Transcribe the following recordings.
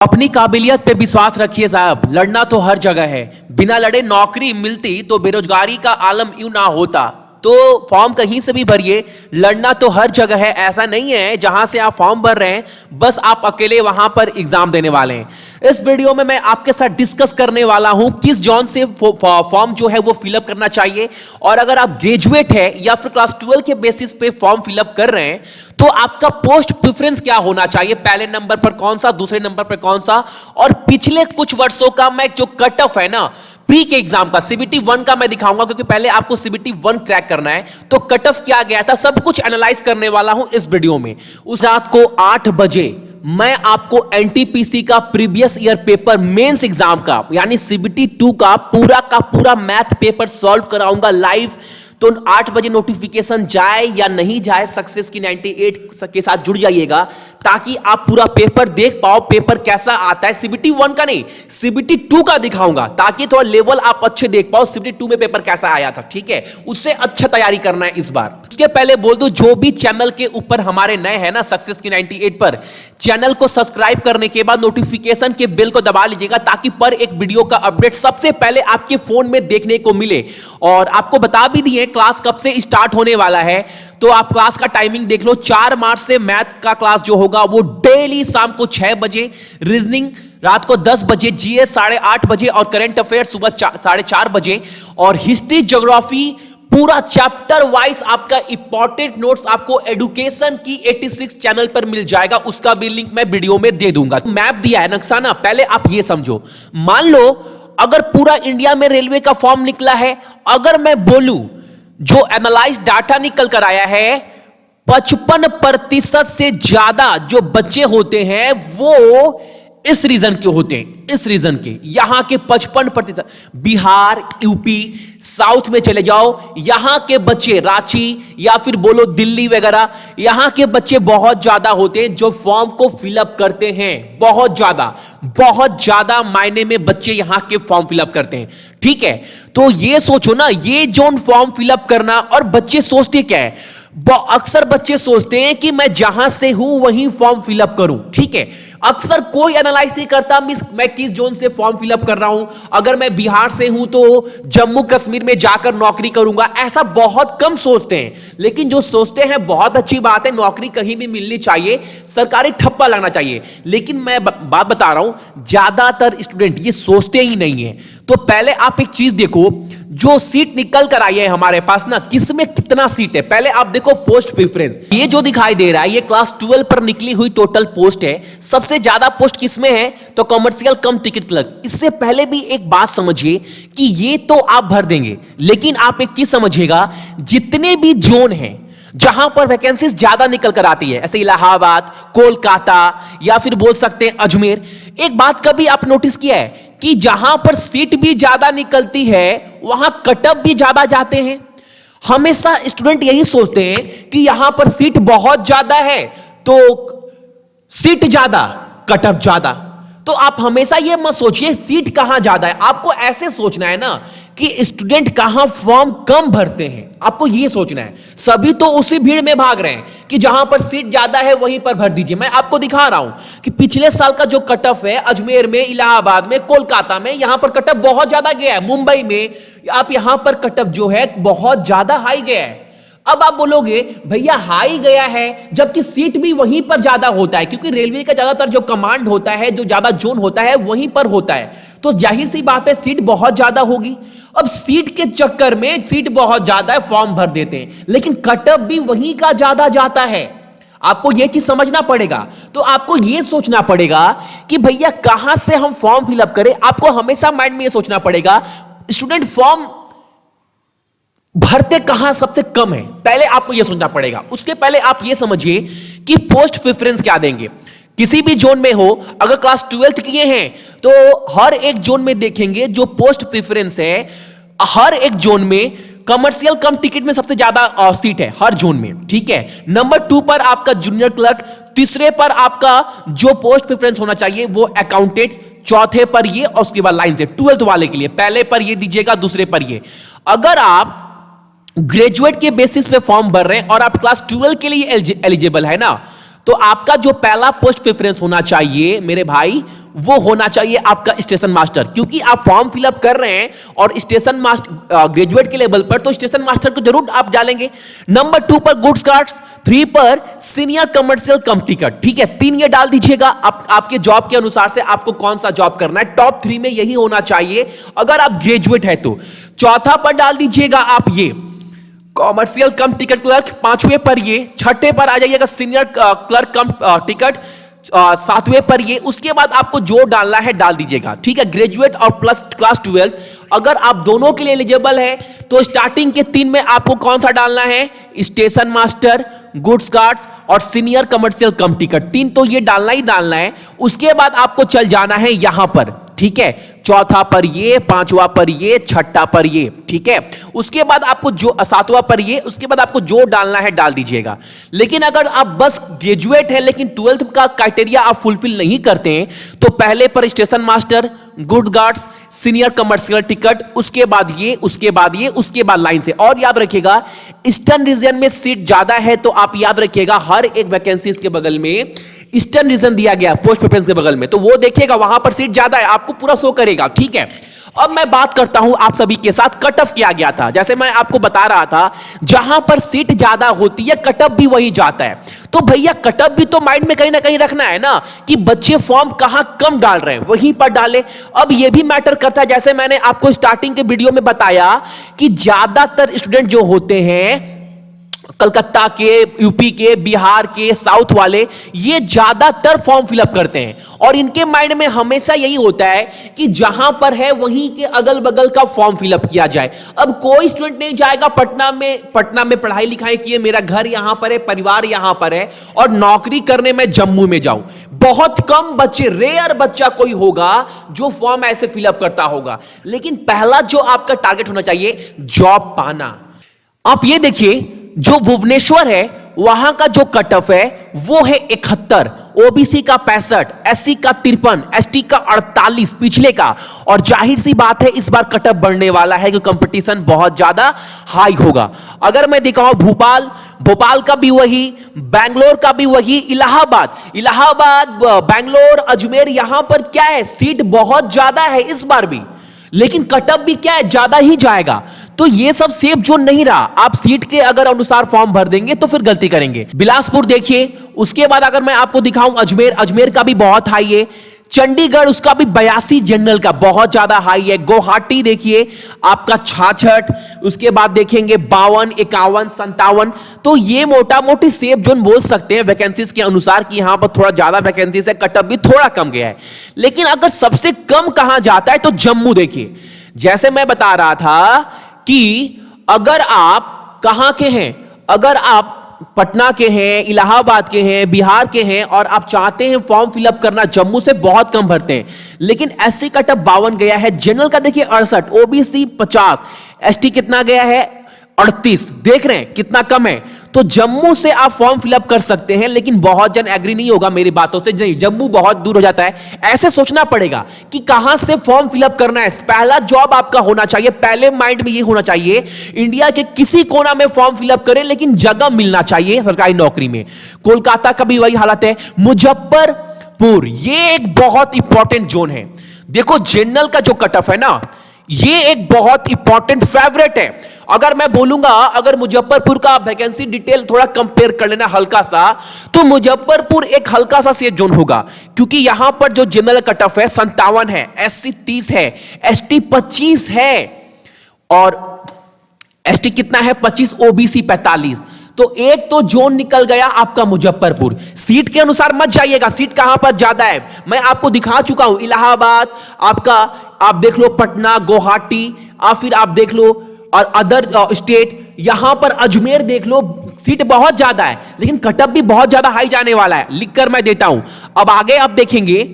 अपनी काबिलियत पे विश्वास रखिए साहब, लड़ना तो हर जगह है। बिना लड़े नौकरी मिलती तो बेरोजगारी का आलम यूं ना होता। तो फॉर्म कहीं से भी भरिए, लड़ना तो हर जगह है। ऐसा नहीं है जहां से आप फॉर्म भर रहे हैं बस आप अकेले वहां पर एग्जाम देने वाले हैं। इस वीडियो में मैं आपके साथ डिस्कस करने वाला हूं किस जॉन से फॉर्म जो है वो फिलअप करना चाहिए, और अगर आप ग्रेजुएट है या फिर क्लास 12 के बेसिस पे फॉर्म फिलअप कर रहे हैं तो आपका पोस्ट प्रेफरेंस क्या होना चाहिए, पहले नंबर पर कौन सा, दूसरे नंबर पर कौन सा, और पिछले कुछ वर्षों का मैं जो कट ऑफ है ना प्री के एग्जाम का सीबीटी 1 का मैं दिखाऊंगा, क्योंकि पहले आपको सीबीटी 1 क्रैक करना है तो कट ऑफ क्या गया था सब कुछ एनालाइज करने वाला हूं इस वीडियो में। उस रात को 8 बजे मैं आपको एनटीपीसी का previous year paper mains exam का यानी सीबीटी 2 का पूरा मैथ पेपर सॉल्व कराऊंगा लाइव। तो 8 बजे नोटिफिकेशन जाए या नहीं जाए, सक्सेस की 98 के साथ जुड़ जाइएगा ताकि आप पूरा पेपर देख पाओ। पेपर कैसा आता है, सीबीटी 1 का नहीं सीबीटी 2 का दिखाऊंगा ताकि थोड़ा लेवल आप अच्छे देख पाओ सीबीटी 2 में पेपर कैसा आया था। ठीक है, उससे अच्छा तैयारी करना है इस बार। उसके पहले बोल दूं, जो भी चैनल के ऊपर हमारे नए हैं ना सक्सेस की 98 पर, चैनल को सब्सक्राइब करने के बाद नोटिफिकेशन के बेल को दबा लीजिएगा ताकि पर एक वीडियो का अपडेट सबसे पहले आपके फोन में देखने को मिले। और आपको बता भी दिए क्लास कब से स्टार्ट होने वाला है, तो आप क्लास का टाइमिंग देख लो। 4 मार्च से मैथ का क्लास जो होगा वो डेली शाम को 6 बजे, रीजनिंग रात को 10 बजे, जीएस 8:30 बजे और करंट अफेयर सुबह 4:30 बजे, और हिस्ट्री ज्योग्राफी पूरा चैप्टर वाइज आपका इंपॉर्टेंट नोट्स आपको एडुकेशन की 86 चैनल पर मिल जाएगा। उसका भी लिंक मैं वीडियो में दे दूंगा। मैप दिया है नक्शा ना, पहले आप ये समझो। मान लो अगर पूरा इंडिया में रेलवे का फॉर्म निकला है, अगर मैं बोलूं जो एनालाइज डाटा निकल कर आया है 55% से ज्यादा जो बच्चे होते हैं वो इस रीजन के होते हैं, इस रीजन के। यहां के 55%, बिहार, यूपी, साउथ में चले जाओ, यहां के बच्चे रांची या फिर बोलो दिल्ली वगैरह, यहां के बच्चे बहुत ज्यादा होते हैं जो फॉर्म को फिलअप करते हैं। बहुत ज्यादा मायने में बच्चे यहां के फॉर्म फिलअप करते हैं। ठीक है, तो ये सोचो ना, ये जोन फॉर्म फिलअप करना, और बच्चे सोचते क्या है, अक्सर बच्चे सोचते हैं कि मैं जहां से हूं वहीं फॉर्म फिलअप करूं। ठीक है, अक्सर कोई एनालाइज नहीं करता मैं किस जोन से फॉर्म फिलअप कर रहा हूं। अगर मैं बिहार से हूं तो जम्मू कश्मीर में जाकर नौकरी करूंगा, ऐसा बहुत कम सोचते हैं। लेकिन जो सोचते हैं बहुत अच्छी बात है, नौकरी कहीं भी मिलनी चाहिए, सरकारी ठप्पा लगना चाहिए। लेकिन मैं बात बता रहा हूं, ज्यादातर स्टूडेंट ये सोचते ही नहीं है। तो पहले आप एक चीज देखो, जो सीट निकल कर आई है हमारे पास ना, किसमें कितना सीट है पहले आप देखो। पोस्ट प्रेफरेंस ये जो दिखाई दे रहा है ये क्लास 12 पर निकली हुई टोटल पोस्ट है। सबसे ज्यादा पोस्ट किसमें है, तो कमर्शियल कम टिकट क्लर्क। इससे पहले भी एक बात समझिए कि ये तो आप भर देंगे, लेकिन आप एक चीज समझिएगा, जितने भी जोन हैं जहां पर वैकेंसीज ज्यादा निकल कर आती है, ऐसे इलाहाबाद, कोलकाता या फिर बोल सकते हैं अजमेर, एक बात कभी आप नोटिस किया है कि जहां पर सीट भी ज्यादा निकलती है वहां कटअप भी ज्यादा जाते हैं। हमेशा स्टूडेंट यही सोचते हैं कि यहां पर सीट बहुत ज्यादा है तो सीट ज्यादा कटअप ज्यादा। तो आप हमेशा यह मत सोचिए सीट कहां ज्यादा है, आपको ऐसे सोचना है ना कि स्टूडेंट कहां फॉर्म कम भरते हैं, आपको यह सोचना है। सभी तो उसी भीड़ में भाग रहे हैं कि जहां पर सीट ज्यादा है वहीं पर भर दीजिए। मैं आपको दिखा रहा हूं कि पिछले साल का जो कट ऑफ है अजमेर में, इलाहाबाद में, कोलकाता में, यहां पर कट ऑफ बहुत ज्यादा गया है। मुंबई में आप यहां पर कट ऑफ जो है बहुत ज्यादा हाई गया है। अब आप बोलोगे भैया हाई गया है जबकि सीट भी वहीं पर ज्यादा होता है, क्योंकि रेलवे का ज्यादातर जो कमांड होता है, जो ज्यादा जोन होता है वहीं पर होता है, तो जाहिर सी बात है सीट बहुत ज्यादा होगी। अब सीट के चक्कर में सीट बहुत ज्यादा है फॉर्म भर देते हैं, लेकिन कटअप भी वहीं का ज्यादा जाता है। आपको यह चीज समझना पड़ेगा। तो आपको यह सोचना पड़ेगा कि भैया कहां से हम फॉर्म फिलअप करें। आपको हमेशा माइंड में यह सोचना पड़ेगा स्टूडेंट फॉर्म भरते कहां सबसे कम है, पहले आपको यह सोचना पड़ेगा। उसके पहले आप यह समझिए कि पोस्ट प्रेफरेंस क्या देंगे। किसी भी जोन में हो, अगर क्लास 12 किए हैं तो हर एक जोन में देखेंगे जो पोस्ट प्रेफरेंस है, हर एक जोन में कमर्शियल कम टिकट में सबसे ज्यादा सीट है हर जोन में। ठीक है, नंबर 2 पर आपका जूनियर क्लर्क, तीसरे पर आपका जो पोस्ट प्रेफरेंस होना चाहिए वो अकाउंटेंट, चौथे पर ये, और उसके बाद लाइन से 12th वाले के लिए पहले पर ये दीजिएगा, दूसरे पर ये। अगर आप ग्रेजुएट के बेसिस पे फॉर्म भर रहे हैं और आप क्लास 12 के लिए एलिजिबल है ना, तो आपका जो पहला पोस्ट प्रेफरेंस होना चाहिए मेरे भाई वो होना चाहिए आपका स्टेशन मास्टर, क्योंकि आप फॉर्म फिलअप कर रहे हैं और स्टेशन मास्टर ग्रेजुएट के लेवल पर, तो स्टेशन मास्टर को जरूर आप डालेंगे। नंबर 2 पर गुड्स कार्ड्स, 3 पर सीनियर कमर्शियल कम टिकट। ठीक है, 3 ये डाल दीजिएगा। आपके जॉब के अनुसार से आपको कौन सा जॉब करना है, टॉप 3 में यही होना चाहिए अगर आप ग्रेजुएट है तो। 4था पर डाल दीजिएगा आप ये कॉमर्शियल कम टिकट क्लर्क, 5वें पर ये, 6ठे पर आ जाइएगा सीनियर क्लर्क कम टिकट, 7वें पर ये। उसके बाद आपको जो डालना है डाल दीजिएगा। ठीक है, ग्रेजुएट और प्लस क्लास 12 अगर आप दोनों के लिए एलिजिबल है तो स्टार्टिंग के 3 में आपको कौन सा डालना है, स्टेशन मास्टर, गुड्स कार्ड्स और सीनियर कमर्शियल कम टिकट, 3 तो ये डालना ही डालना है। उसके बाद आपको चल जाना है यहां पर। ठीक है, 4था पर ये, 5वां पर ये, 6ठा पर ये। ठीक है, उसके बाद आपको जो 7वां पर ये, उसके बाद आपको जो डालना है डाल दीजिएगा। लेकिन अगर आप बस ग्रेजुएट है लेकिन 12th का क्राइटेरिया आप फुलफिल नहीं करते हैं तो पहले पर station master, good guards, senior commercial ticket, उसके बाद ये, उसके बाद ये, उसके बाद लाइन से। और याद रखिएगा ईस्टर्न रीजन में सीट ज्यादा है तो आप याद रखिएगा हर एक वैकेंसी के बगल में ईस्टर्न रीजन दिया गया पोस्ट प्रेफरेंस के बगल में, तो वो देखिएगा वहां पर सीट ज्यादा है, आपको पूरा शो करेगा। ठीक है, अब मैं बात करता हूं आप सभी के साथ कट ऑफ किया गया था। जैसे मैं आपको बता रहा था जहां पर सीट ज्यादा होती है कट ऑफ भी वही जाता है। तो भैया कट ऑफ भी तो माइंड में कहीं ना कहीं रखना है ना कि बच्चे फॉर्म कहां कम डाल रहे हैं वहीं पर डाले। अब यह भी मैटर करता है, जैसे मैंने आपको स्टार्टिंग के वीडियो में बताया कि ज्यादातर स्टूडेंट जो होते हैं कलकत्ता के, यूपी के, बिहार के, साउथ वाले, ये ज्यादातर फॉर्म फिलअप करते हैं और इनके माइंड में हमेशा यही होता है कि जहां पर है वहीं के अगल बगल का फॉर्म फिलअप किया जाए। अब कोई स्टूडेंट नहीं जाएगा पटना में पढ़ाई लिखाई किए, मेरा घर यहां पर है, परिवार यहां पर है और नौकरी करने में जम्मू में जाऊं। बहुत कम बच्चे, रेयर बच्चा कोई होगा जो फॉर्म ऐसे फिलअप करता होगा। लेकिन पहला जो आपका टारगेट होना चाहिए जॉब पाना। आप ये देखिए जो भुवनेश्वर है वहां का जो कट ऑफ है वो है 71, ओबीसी का 65, एससी का 53, एसटी का 48 पिछले का। और जाहिर सी बात है इस बार कट ऑफ बढ़ने वाला है क्योंकि कंपटीशन बहुत ज्यादा हाई होगा। अगर मैं दिखाऊं भोपाल का भी वही, बैंगलोर का भी वही, इलाहाबाद, बैंगलोर, अजमेर, यहां पर क्या है सीट बहुत ज्यादा है इस बार भी, लेकिन कट ऑफ भी क्या है ज्यादा ही जाएगा। तो ये सब सेफ जोन नहीं रहा। आप सीट के अगर अनुसार फॉर्म भर देंगे तो फिर गलती करेंगे। बिलासपुर देखिए, उसके बाद अगर मैं आपको दिखाऊं अजमेर का भी बहुत हाई है। चंडीगढ़ उसका भी 82 जनरल का बहुत ज्यादा हाई है। गुवाहाटी देखिए आपका 66, उसके बाद देखेंगे 52, 51, 57। तो ये मोटा मोटी सेफ जोन बोल सकते हैं वैकेंसीज के अनुसार कि यहां पर थोड़ा ज्यादा वैकेंसीज है, कट ऑफ भी थोड़ा कम गया है। लेकिन अगर सबसे कम कहां जाता है तो जम्मू देखिए। जैसे मैं बता रहा था कि अगर आप कहां के हैं, अगर आप पटना के हैं, इलाहाबाद के हैं, बिहार के हैं और आप चाहते हैं फॉर्म फिलअप करना, जम्मू से बहुत कम भरते हैं। लेकिन एससी कट ऑफ 52 गया है, जनरल का देखिए 68, ओबीसी 50, एसटी कितना गया है 38। देख रहे हैं कितना कम है। तो जम्मू से आप फॉर्म फिलअप कर सकते हैं, लेकिन बहुत जन एग्री नहीं होगा मेरी बातों से, नहीं जम्मू बहुत दूर हो जाता है। ऐसे सोचना पड़ेगा कि कहां से फॉर्म फिलअप करना है। पहला जॉब आपका होना चाहिए, पहले माइंड में ये होना चाहिए इंडिया के किसी कोना में फॉर्म फिलअप करें लेकिन जगह मिलना चाहिए सरकारी नौकरी में। कोलकाता का भी वही हालत है। मुजफ्फरपुर ये एक बहुत इंपॉर्टेंट जोन है। देखो जनरल का जो कट ऑफ है ना, ये एक बहुत इंपॉर्टेंट फेवरेट है। अगर मैं बोलूंगा अगर मुजफ्फरपुर का वैकेंसी डिटेल थोड़ा कंपेयर कर लेना हल्का सा, तो मुजफ्फरपुर एक हल्का सा सेफ जोन होगा क्योंकि यहां पर जो जनरल कट ऑफ है 57 है, एससी 30 है, एसटी 25 है और एसटी कितना है 25, ओबीसी 45। तो एक तो जोन निकल गया आपका मुजफ्फरपुर। सीट के अनुसार मत जाइएगा, सीट कहां पर ज्यादा है मैं आपको दिखा चुका हूं। इलाहाबाद आपका, आप देख लो पटना, गुवाहाटी, फिर आप देख लो और अदर स्टेट, यहां पर अजमेर देख लो, सीट बहुत ज्यादा है लेकिन कट ऑफ भी बहुत ज्यादा हाई जाने वाला है। लिखकर मैं देता हूं। अब आगे आप देखेंगे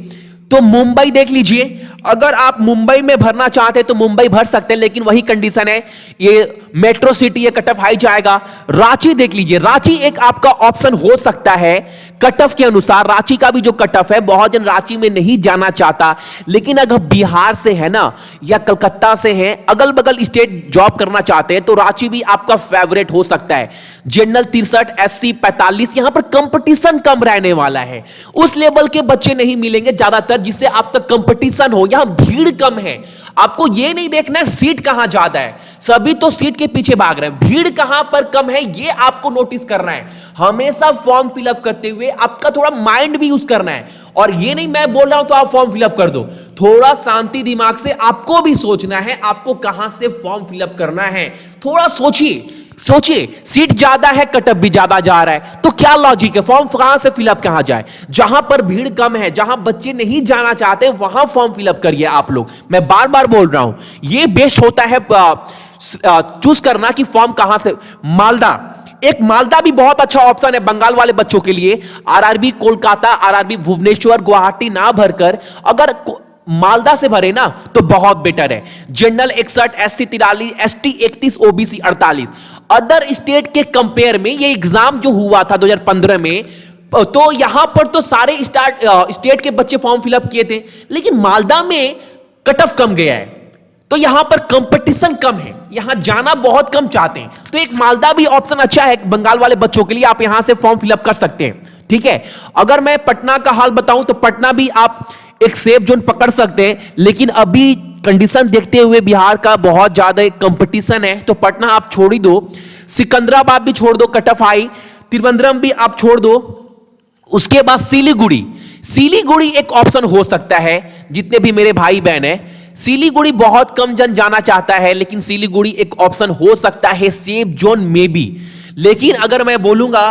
तो मुंबई देख लीजिए। अगर आप मुंबई में भरना चाहते हैं तो मुंबई भर सकते हैं, लेकिन वही कंडीशन है ये मेट्रो सिटी है, कट ऑफ हाई जाएगा। रांची देख लीजिए, रांची एक आपका ऑप्शन हो सकता है कट ऑफ के अनुसार। रांची का भी जो कट ऑफ है, बहुत जन रांची में नहीं जाना चाहता, लेकिन अगर बिहार से है ना या कलकत्ता से है, अगल बगल स्टेट जॉब करना चाहते हैं तो रांची भी आपका फेवरेट हो सकता है। जनरल 63, एससी 45, यहां पर कंपटीशन कम रहने वाला है, उस लेवल के बच्चे नहीं मिलेंगे ज्यादातर अगर जिससे आपका कंपटीशन हो, यहां भीड़ कम है। आपको यह नहीं देखना है सीट कहां ज्यादा है, सभी तो सीट के पीछे भाग रहे हैं, भीड़ कहां पर कम है ये आपको नोटिस करना है। हमेशा फॉर्म फिलअप करते हुए आपका थोड़ा माइंड भी यूज करना है, और ये नहीं मैं बोल रहा हूं तो आप फॉर्म फिलअप कर दो, थोड़ा शांति दिमाग से आपको भी सोचना है आपको कहां से फॉर्म फिलअप करना है। थोड़ा सोचिए सीट ज्यादा है, कटअप भी ज्यादा जा रहा है, तो क्या लॉजिक है, फॉर्म कहां से फिलअप कहां जाए। जहां पर भीड़ कम है, जहां बच्चे नहीं जाना चाहते, वहां फॉर्म फिलअप करिए आप लोग। मैं बार बार बोल रहा हूं, यह बेस्ट होता है चूज करना कि फॉर्म कहां से। मालदा भी बहुत अच्छा ऑप्शन है बंगाल वाले बच्चों के लिए। आरआरबी कोलकाता, आरआरबी भुवनेश्वर, गुवाहाटी ना भरकर अगर मालदा से भरे ना तो बहुत बेटर है। General 61, SC 43, ST 31, OBC 48। Other state के कंपेयर में ये एग्जाम जो हुआ था 2015 में, तो यहां पर तो सारे स्टेट के बच्चे फॉर्म फिलअप किए थे, लेकिन मालदा में कट ऑफ कम गया है, तो यहां पर कंपटीशन कम है, यहां जाना बहुत कम चाहते हैं। तो एक मालदा भी ऑप्शन अच्छा है बंगाल वाले बच्चों के लिए, आप यहां से फॉर्म फिलअप कर सकते हैं। ठीक है, अगर मैं पटना का हाल बताऊं तो पटना भी आप एक सेफ जोन पकड़ सकते हैं, लेकिन अभी कंडीशन देखते हुए बिहार का बहुत ज्यादा कंपटीशन है, तो पटना आप छोड़ ही दो। सिकंदराबाद भी छोड़ दो, कट ऑफ हाई। त्रिवेंद्रम भी आप छोड़ दो। उसके बाद सिलीगुड़ी एक ऑप्शन हो सकता है, जितने भी मेरे भाई बहन है, सिलीगुड़ी बहुत कम जन जाना चाहता है, लेकिन सिलीगुड़ी एक ऑप्शन हो सकता है सेफ जोन में भी। लेकिन अगर मैं बोलूंगा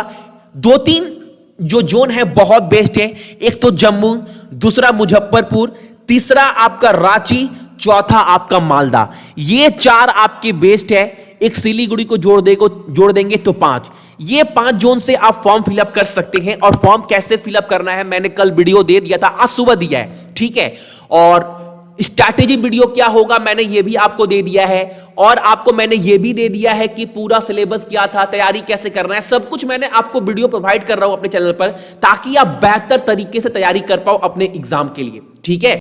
2-3 जो जोन है बहुत बेस्ट है, एक तो जम्मू, दूसरा मुजफ्फरपुर, तीसरा आपका रांची, चौथा आपका मालदा। ये 4 आपके बेस्ट है। एक सिलीगुड़ी को जोड़ देंगे तो 5। ये 5 जोन से आप फॉर्म फिलअप कर सकते हैं। और फॉर्म कैसे फिलअप करना है मैंने कल वीडियो दे दिया था, आज सुबह दिया है। ठीक है, और स्ट्रैटेजी वीडियो क्या होगा मैंने ये भी आपको दे दिया है, और आपको मैंने ये भी दे दिया है कि पूरा सिलेबस क्या था, तैयारी कैसे करना है, सब कुछ मैंने आपको वीडियो प्रोवाइड कर रहा हूं अपने चैनल पर, ताकि आप बेहतर तरीके से तैयारी कर पाओ अपने एग्जाम के लिए। ठीक है।